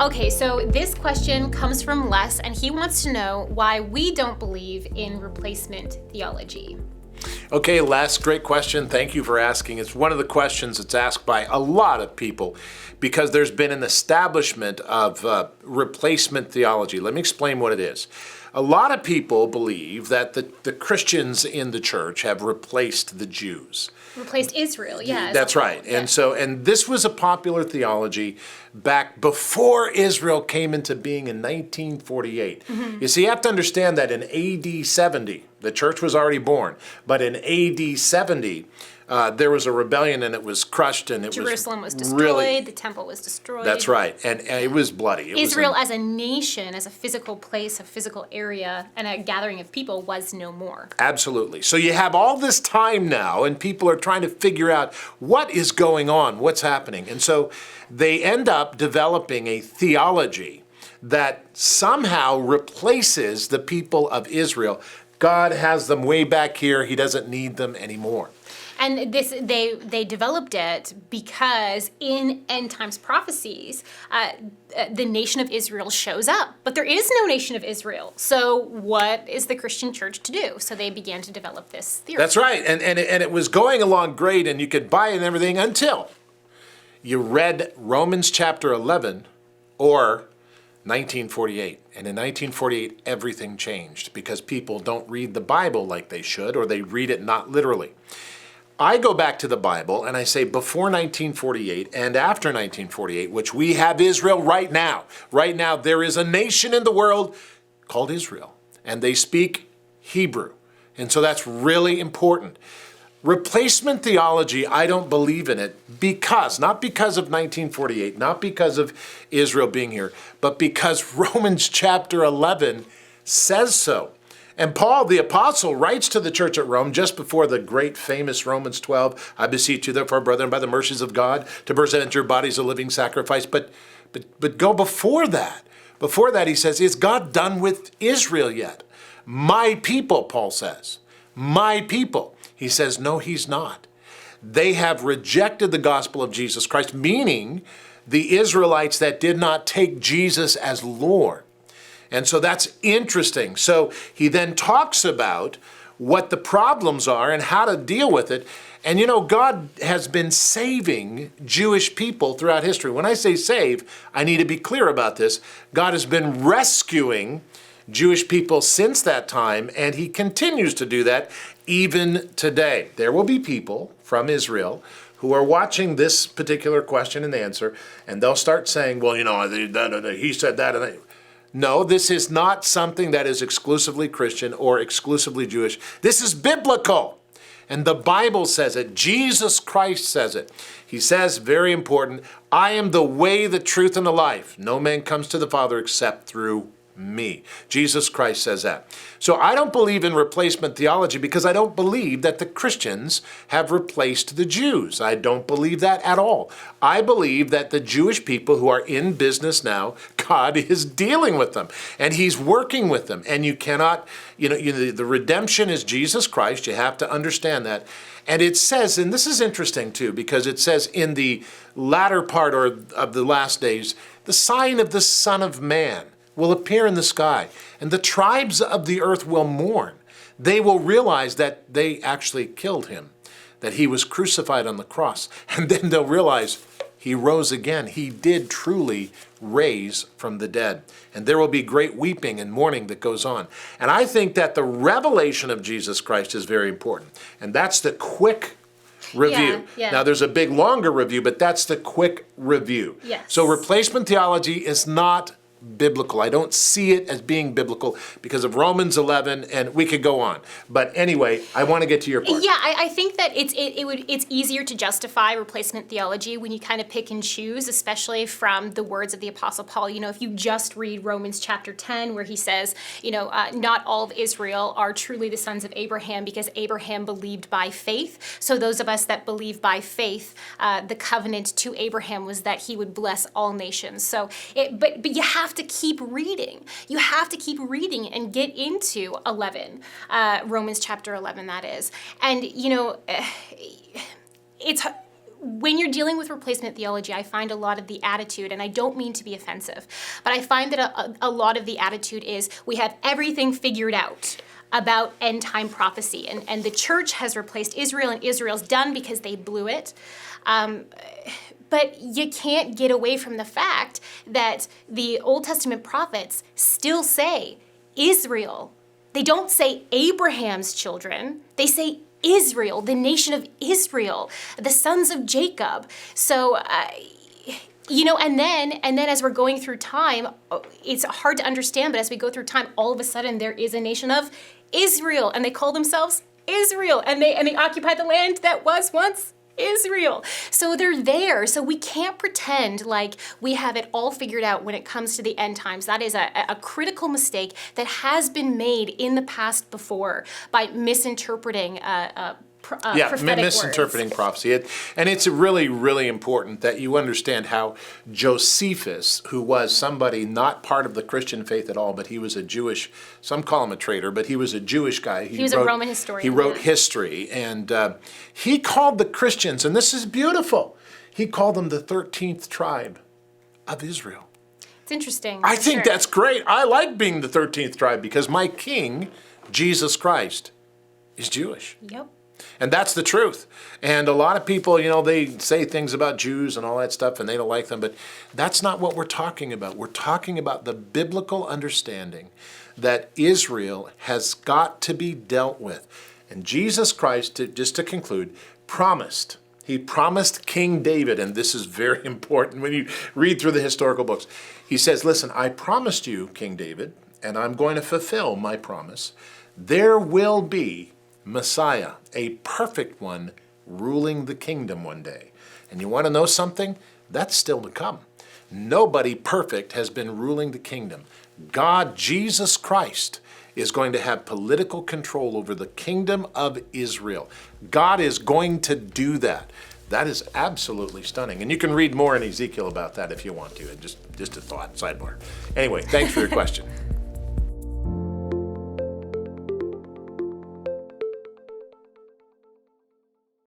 Okay, so this question comes from Les, and he wants to know why we don't believe in replacement theology. Okay, Les, great question. Thank you for asking. It's one of the questions that's asked by a lot of people because there's been an establishment of replacement theology. Let me explain what it is. A lot of people believe that the Christians in the church have replaced the Jews. Replaced Israel, yeah. That's right. Yeah. And this was a popular theology back before Israel came into being in 1948. Mm-hmm. You see, you have to understand that in AD 70, the church was already born, but in AD 70, there was a rebellion and it was crushed and Jerusalem was destroyed, the temple was destroyed. That's right, and it was bloody. Israel as a nation, as a physical place, a physical area, and a gathering of people was no more. Absolutely. So you have all this time now and people are trying to figure out what is going on, what's happening. And so they end up developing a theology that somehow replaces the people of Israel. God has them way back here. He doesn't need them anymore. And they developed it because in end times prophecies, the nation of Israel shows up. But there is no nation of Israel. So what is the Christian church to do? So they began to develop this theory. That's right. And it was going along great and you could buy it and everything until you read Romans chapter 11 or 1948. And in 1948, everything changed because people don't read the Bible like they should, or they read it not literally. I go back to the Bible and I say before 1948 and after 1948, which we have Israel right now. Right now, there is a nation in the world called Israel, and they speak Hebrew. And so that's really important. Replacement theology, I don't believe in it not because of 1948, not because of Israel being here, but because Romans chapter 11 says so. And Paul, the apostle, writes to the church at Rome just before the great famous Romans 12, I beseech you therefore, brethren, by the mercies of God, to present your bodies a living sacrifice. But go before that. Before that, he says, is God done with Israel yet? My people, Paul says. My people. He says, no, he's not. They have rejected the gospel of Jesus Christ, meaning the Israelites that did not take Jesus as Lord. And so that's interesting. So he then talks about what the problems are and how to deal with it. And you know, God has been saving Jewish people throughout history. When I say save, I need to be clear about this. God has been rescuing Jewish people since that time, and he continues to do that even today. There will be people from Israel who are watching this particular question and answer, and they'll start saying, well, you know, he said that, and no, this is not something that is exclusively Christian or exclusively Jewish. This is biblical. And the Bible says it. Jesus Christ says it. He says, very important, I am the way, the truth, and the life. No man comes to the Father except through me. Jesus Christ says that. So I don't believe in replacement theology because I don't believe that the Christians have replaced the Jews. I don't believe that at all. I believe that the Jewish people who are in business now, God is dealing with them and he's working with them. And you cannot, the redemption is Jesus Christ. You have to understand that. And it says, and this is interesting too, because it says in the latter part of the last days, the sign of the Son of Man will appear in the sky, and the tribes of the earth will mourn. They will realize that they actually killed him, that he was crucified on the cross, and then they'll realize he rose again. He did truly raise from the dead. And there will be great weeping and mourning that goes on. And I think that the revelation of Jesus Christ is very important. And that's the quick review. Yeah. Now there's a big longer review, but that's the quick review. Yes. So replacement theology is not biblical. I don't see it as being biblical because of Romans 11, and we could go on. But anyway, I want to get to your point. Yeah, I think that it's easier to justify replacement theology when you kind of pick and choose, especially from the words of the Apostle Paul. You know, if you just read Romans chapter 10, where he says, not all of Israel are truly the sons of Abraham because Abraham believed by faith. So those of us that believe by faith, the covenant to Abraham was that he would bless all nations. So, but you have to keep reading. You have to keep reading and get into 11, Romans chapter 11, that is. And, it's when you're dealing with replacement theology, I find a lot of the attitude, and I don't mean to be offensive, but I find that a lot of the attitude is we have everything figured out about end time prophecy, and the church has replaced Israel, and Israel's done because they blew it. But you can't get away from the fact that the Old Testament prophets still say Israel. They don't say Abraham's children. They say Israel, the nation of Israel, the sons of Jacob. So, and then as we're going through time, it's hard to understand, but as we go through time, all of a sudden there is a nation of Israel, and they call themselves Israel, and they occupy the land that was once Israel. So they're there. So we can't pretend like we have it all figured out when it comes to the end times. That is a critical mistake that has been made in the past before by misinterpreting prophetic misinterpreting words. prophecy. And it's really, really important that you understand how Josephus, who was somebody not part of the Christian faith at all, but he was a Jewish, some call him a traitor, but he was a Jewish guy. He was a Roman historian. He wrote history, and he called the Christians, and this is beautiful, he called them the 13th tribe of Israel. It's interesting. I think that's great. I like being the 13th tribe because my king, Jesus Christ, is Jewish. Yep. And that's the truth. And a lot of people, they say things about Jews and all that stuff, and they don't like them, but that's not what we're talking about. We're talking about the biblical understanding that Israel has got to be dealt with. And Jesus Christ, just to conclude, promised. He promised King David, and this is very important when you read through the historical books. He says, listen, I promised you, King David, and I'm going to fulfill my promise. There will be Messiah, a perfect one, ruling the kingdom one day. And you want to know something? That's still to come. Nobody perfect has been ruling the kingdom. God, Jesus Christ, is going to have political control over the kingdom of Israel. God is going to do that. That is absolutely stunning. And you can read more in Ezekiel about that if you want to. Just a thought, sidebar. Anyway, thanks for your question.